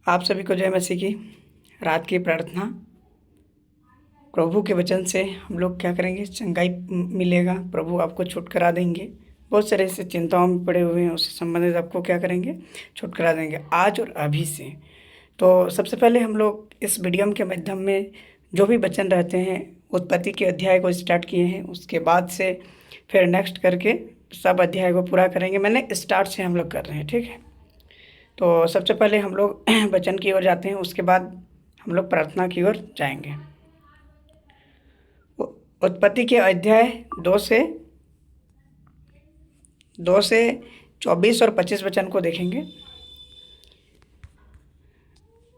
आप सभी को जय मसीह की। रात की प्रार्थना प्रभु के वचन से हम लोग क्या करेंगे, चंगाई मिलेगा, प्रभु आपको छुटकारा देंगे। बहुत सारे ऐसे चिंताओं में पड़े हुए हैं, उससे संबंधित आपको क्या करेंगे, छुटकारा देंगे आज और अभी से। तो सबसे पहले हम लोग इस वीडियो के माध्यम में जो भी वचन रहते हैं उत्पत्ति के अध्याय को स्टार्ट किए हैं, उसके बाद से फिर नेक्स्ट करके सब अध्याय को पूरा करेंगे। मैंने स्टार्ट से हम लोग कर रहे हैं, ठीक है। तो सबसे पहले हम लोग वचन की ओर जाते हैं, उसके बाद हम लोग प्रार्थना की ओर जाएंगे। उत्पत्ति के अध्याय 2 से 24 और 25 वचन को देखेंगे।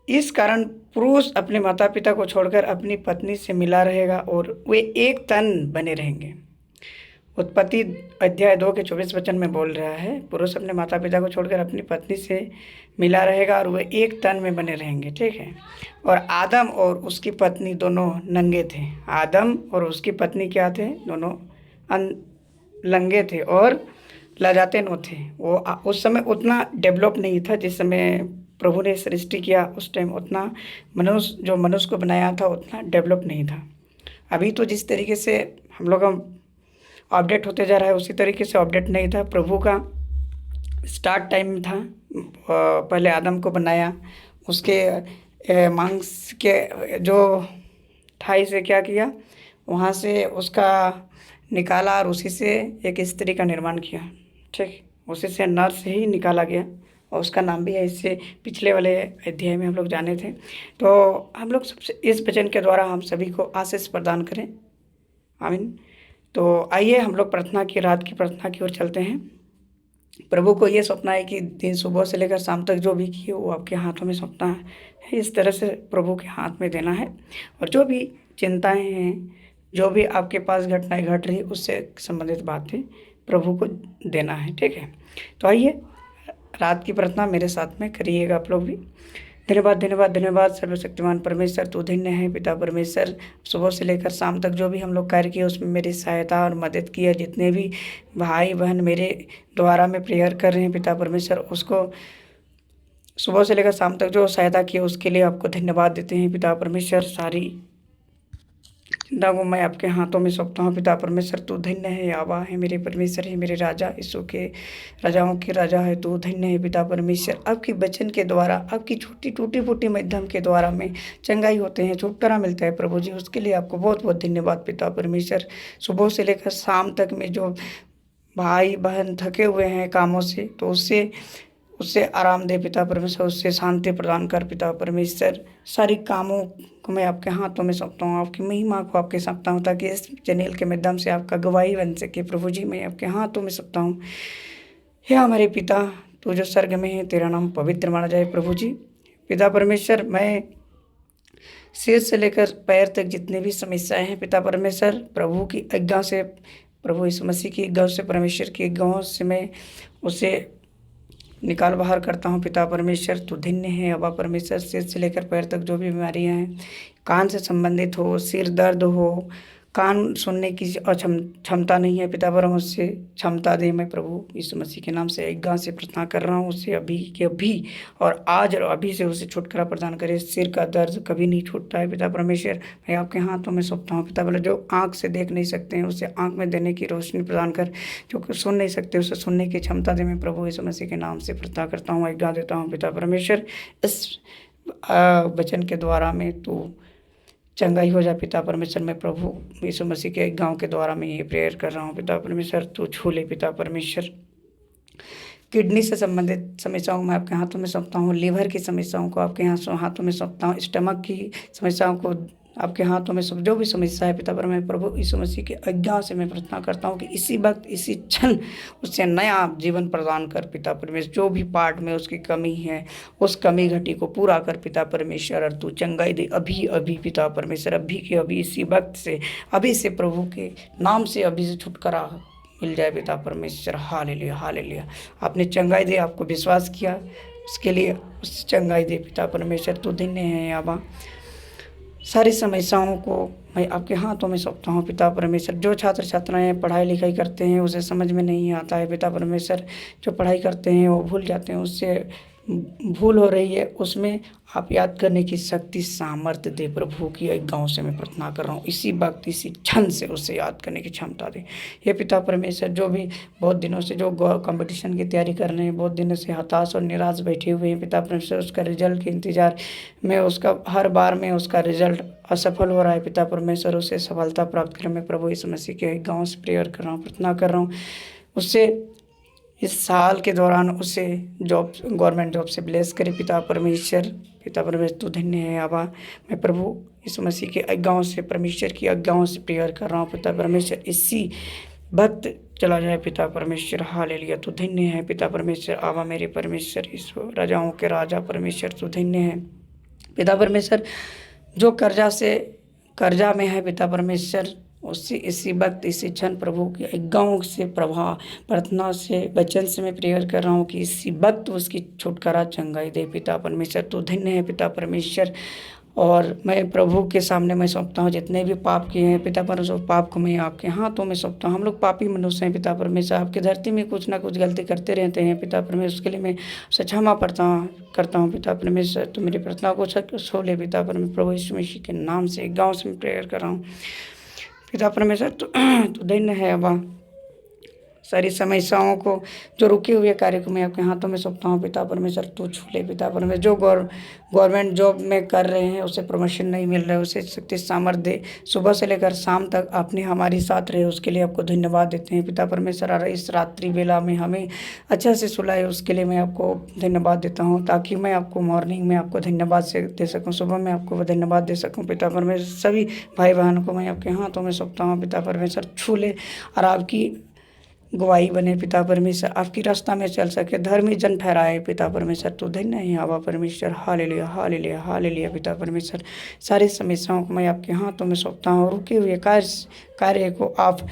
इस कारण पुरुष अपने माता पिता को छोड़कर अपनी पत्नी से मिला रहेगा और वे एक तन बने रहेंगे। उत्पत्ति अध्याय 2 के 24 वचन में बोल रहा है, पुरुष अपने माता पिता को छोड़कर अपनी पत्नी से मिला रहेगा और वे एक तन में बने रहेंगे, ठीक है। और आदम और उसकी पत्नी दोनों नंगे थे। आदम और उसकी पत्नी क्या थे, दोनों लंगे थे और लजाते न थे। वो उस समय उतना डेवलप नहीं था जिस समय प्रभु ने सृष्टि किया, उस टाइम उतना मनुष्य को बनाया था उतना डेवलप नहीं था। अभी तो जिस तरीके से हम लोग अपडेट होते जा रहा है उसी तरीके से अपडेट नहीं था। प्रभु का स्टार्ट टाइम था, पहले आदम को बनाया, उसके मांस के जो थाई से क्या किया, वहाँ से उसका निकाला और उसी से एक स्त्री का निर्माण किया, ठीक। उसी से नर से ही निकाला गया और उसका नाम भी है, इससे पिछले वाले अध्याय में हम लोग जाने थे। तो हम लोग सबसे इस वचन के द्वारा हम सभी को आशीष प्रदान करें, आमीन। तो आइए हम लोग रात की प्रार्थना की ओर चलते हैं। प्रभु को ये सौंपना है कि दिन सुबह से लेकर शाम तक जो भी किए वो आपके हाथों में सौंपना है। इस तरह से प्रभु के हाथ में देना है और जो भी चिंताएं हैं, जो भी आपके पास घटनाएं घट रही उससे संबंधित बातें प्रभु को देना है, ठीक है। तो आइए रात की प्रार्थना मेरे साथ में करिएगा आप लोग भी। धन्यवाद धन्यवाद धन्यवाद सर्वशक्तिमान परमेश्वर, तू धन्य है पिता परमेश्वर। सुबह से लेकर शाम तक जो भी हम लोग कार्य किए उसमें मेरी सहायता और मदद की है। जितने भी भाई बहन मेरे द्वारा में प्रेयर कर रहे हैं पिता परमेश्वर, उसको सुबह से लेकर शाम तक जो सहायता की है उसके लिए आपको धन्यवाद देते हैं पिता परमेश्वर। सारी चिंता को मैं आपके हाथों में सौंपता हूँ पिता परमेश्वर। तू धन्य है, आवा है मेरे परमेश्वर, है मेरे राजा, यीशु के राजाओं के राजा है, तू धन्य है पिता परमेश्वर। आपकी वचन के द्वारा, आपकी छोटी टूटी फूटी माध्यम के द्वारा में चंगाई होते हैं, छुटकारा मिलता है प्रभु जी, उसके लिए आपको बहुत बहुत धन्यवाद पिता परमेश्वर। सुबह से लेकर शाम तक में जो भाई बहन थके हुए हैं कामों से, तो उससे आराम दे पिता परमेश्वर, उससे शांति प्रदान कर पिता परमेश्वर। सारी कामों को मैं आपके हाथों में सौंपता हूँ, आपकी महिमा को आपके सौंपता हूँ, ताकि इस चैनल के माध्यम से आपका गवाही बन सके प्रभु जी। मैं आपके हाथों में सौंपता हूँ। हे हमारे पिता, तू जो स्वर्ग में है, तेरा नाम पवित्र माना जाए प्रभु जी। पिता परमेश्वर, मैं सिर से लेकर पैर तक जितने भी समस्याएं हैं पिता परमेश्वर, प्रभु की आज्ञा से, प्रभु यीशु मसीह की आज्ञा से, परमेश्वर की आज्ञा से मैं उसे निकाल बाहर करता हूँ पिता परमेश्वर। तू धन्य है अबा परमेश्वर। सिर से लेकर पैर तक जो भी बीमारियाँ हैं, कान से संबंधित हो, सिर दर्द हो, कान सुनने की क्षमता नहीं है पिता परमेश्वर, क्षमता दे। मैं प्रभु यीशु मसीह के नाम से आज्ञा से प्रार्थना कर रहा हूँ, उससे अभी के अभी और आज और अभी से उसे छुटकारा प्रदान करे। सिर का दर्द कभी नहीं छूटता है पिता परमेश्वर। मैं आपके हाथों में सौंपता हूँ पिता परमेश्वर। जो आँख से देख नहीं सकते हैं उसे आँख में देने की रोशनी प्रदान कर, जो सुन नहीं सकते उसे सुनने की क्षमता दे। मैं प्रभु यीशु मसीह के नाम से प्रार्थना करता हूँ, आज्ञा देता हूँ पिता परमेश्वर। इस वचन के द्वारा में तू चंगाई हो जा पिता परमेश्वर। मैं प्रभु यीशु मसीह के गांव के द्वारा मैं ये प्रेयर कर रहा हूँ पिता परमेश्वर। तू छू ले पिता परमेश्वर। किडनी से संबंधित समस्याओं को मैं आपके हाथों में सौंपता हूँ, लीवर की समस्याओं को आपके हाथों में सौंपता हूँ, स्टमक की समस्याओं को आपके हाथों में जो भी समस्या है पिता पर, मैं प्रभु यीशु मसीह की आज्ञा से मैं प्रार्थना करता हूँ कि इसी वक्त इसी क्षण उससे नया जीवन प्रदान कर पिता परमेश्वर। जो भी पार्ट में उसकी कमी है उस कमी घटी को पूरा कर पिता परमेश्वर, और तू चंगाई दे अभी अभी पिता परमेश्वर। अभी के अभी इसी वक्त से, अभी से प्रभु के नाम से अभी से छुटकारा मिल जाए पिता परमेश्वर। Hallelujah hallelujah. आपने चंगाई दे, आपको विश्वास किया उसके लिए उससे चंगाई दे पिता परमेश्वर। तू धन्य है आबा। सारी समस्याओं को मैं आपके हाथों में सौंपता हूँ पिता परमेश्वर। जो छात्र छात्राएं पढ़ाई लिखाई करते हैं उसे समझ में नहीं आता है पिता परमेश्वर, जो पढ़ाई करते हैं वो भूल जाते हैं, उससे भूल हो रही है उसमें आप याद करने की शक्ति सामर्थ्य दे प्रभु की। एक गाँव से मैं प्रार्थना कर रहा हूँ, इसी वक्त इसी क्षण से उसे याद करने की क्षमता दे। हे पिता परमेश्वर, जो भी बहुत दिनों से जो कंपटीशन की तैयारी कर रहे हैं, बहुत दिनों से हताश और निराश बैठे हुए हैं पिता परमेश्वर, उसका रिजल्ट के इंतजार में, उसका हर बार में उसका रिजल्ट असफल हो रहा है पिता परमेश्वर, उसे सफलता प्राप्त करें। मैं प्रभु यीशु मसीह के एक गाँव से प्रेयर कर रहा हूँ, प्रार्थना कर रहा हूँ। उससे इस साल के दौरान उसे जॉब, गवर्नमेंट जॉब से ब्लेस करे पिता परमेश्वर। पिता परमेश्वर तू धन्य है आबा। मैं प्रभु यीशु मसीह के गाँव से, परमेश्वर की गाँव से प्रेयर कर रहा हूँ पिता परमेश्वर, इसी वक्त चला जाए पिता परमेश्वर। हालेलुया, तू धन्य है पिता परमेश्वर। आबा मेरे परमेश्वर, इस राजाओं के राजा परमेश्वर तू धन्य है पिता परमेश्वर। जो कर्जा में है पिता परमेश्वर, उससे इसी वक्त इसी क्षण प्रभु के एक गाँव से प्रभा प्रार्थना से वचन से मैं प्रेयर कर रहा हूँ कि इसी वक्त उसकी छुटकारा चंगाई दे पिता परमेश्वर। तू धन्य है पिता परमेश्वर। और मैं प्रभु के सामने मैं सौंपता हूँ जितने भी पाप किए हैं पिता परमेश्वर, पाप को मैं आपके हाथों में सौंपता हूँ। हम लोग पापी मनुष्य हैं पिता परमेश्वर, आपकी धरती में कुछ ना कुछ गलती करते रहते हैं पिता परमेश्वर, उसके लिए मैं क्षमा करता हूँ पिता परमेश्वर। तो मेरी प्रार्थना को छो ले पिता परमेश्वर। प्रभु यीशु मसीह के नाम से एक गाँव से मैं प्रेयर कर रहा हूँ पिता परमेश्वर। तो धन्य है अबा। सारी समस्याओं को, जो रुके हुए कार्य को मैं आपके हाथों में सौंपता हूँ पिता परमेश्वर। तू छू ले पिता परमेश्वर। जो गवर्नमेंट जॉब में कर रहे हैं, उसे प्रमोशन नहीं मिल रहा है, उसे शक्ति सामर्थ्य दे। सुबह से लेकर शाम तक आपने हमारे साथ रहे, उसके लिए आपको धन्यवाद देते हैं पिता परमेश्वर। और इस रात्रि बेला में हमें अच्छा से सुलाए, उसके लिए मैं आपको धन्यवाद देता हूँ, ताकि मैं आपको मॉर्निंग में आपको धन्यवाद से दे सकूँ, सुबह में आपको धन्यवाद दे सकूँ पिता परमेश्वर। सभी भाई बहनों को मैं आपके हाथों में सौंपता हूँ पिता परमेश्वर। छू ले और आपकी गवाही बने पिता परमेश्वर, आपकी रास्ता में चल सके, धर्मी जन ठहराए पिता परमेश्वर। तू धन्य है आबा परमेश्वर। हालेलुया हालेलुया हालेलुया पिता परमेश्वर। सारी समस्याओं को मैं आपके हाथों में सौंपता हूँ। रुके हुए कार्य को आप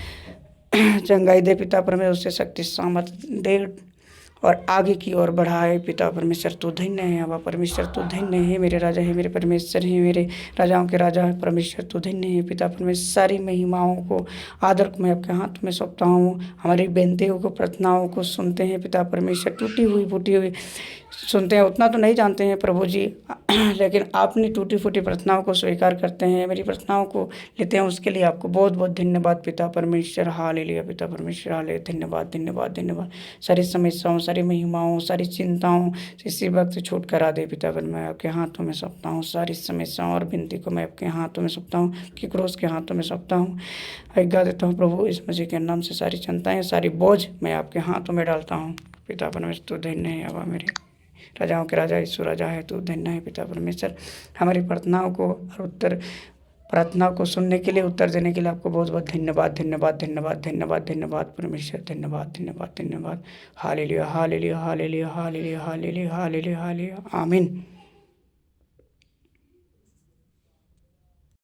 चंगाई दे पिता परमेश्वर, उससे शक्ति सामर्थ्य दे और आगे की ओर बढ़ाए पिता परमेश्वर। तू धन्य है आबा परमेश्वर। तू धन्य है मेरे राजा है, मेरे परमेश्वर है, मेरे राजाओं के राजा है परमेश्वर। तू धन्य है पिता परमेश्वर। सारी महिमाओं को, आदर को मैं आपके हाथ में सौंपता हूँ। हमारी बेनतियों को, प्रार्थनाओं को सुनते हैं पिता परमेश्वर। टूटी हुई फूटी हुई सुनते हैं, उतना तो नहीं जानते हैं प्रभु जी, लेकिन आपने टूटी फूटी प्रार्थनाओं को स्वीकार करते हैं, मेरी प्रार्थनाओं को लेते हैं, उसके लिए आपको बहुत बहुत धन्यवाद पिता परमेश्वर। हालेलुया पिता परमेश्वर। हाले धन्यवाद धन्यवाद धन्यवाद। सारी समस्याओं, सारी महिमाओं, सारी चिंताओं से इसी वक्त छुटकारा दे पिता पर मैं आपके हाथों में सौंपता हूँ। सारी समस्याओं और विनती को मैं आपके हाथों में सौंपता हूँ, कि क्रूस के हाथों में सौंपता हूँ। आज्ञा देता हूँ प्रभु इस मसीह के नाम से। सारी चिंताएँ, सारी बोझ मैं आपके हाथों में डालता हूँ पिता परमेश्वर। तो धन्य है अब मेरे राजाओं के राजा यीशु राजा है, तो धन्य है पिता परमेश्वर। हमारी प्रार्थनाओं को और प्रार्थना को सुनने के लिए, उत्तर देने के लिए आपको बहुत बहुत धन्यवाद धन्यवाद धन्यवाद धन्यवाद धन्यवाद परमेश्वर। धन्यवाद धन्यवाद धन्यवाद। Hallelujah hallelujah hallelujah hallelujah hallelujah hallelujah hallelujah. आमीन।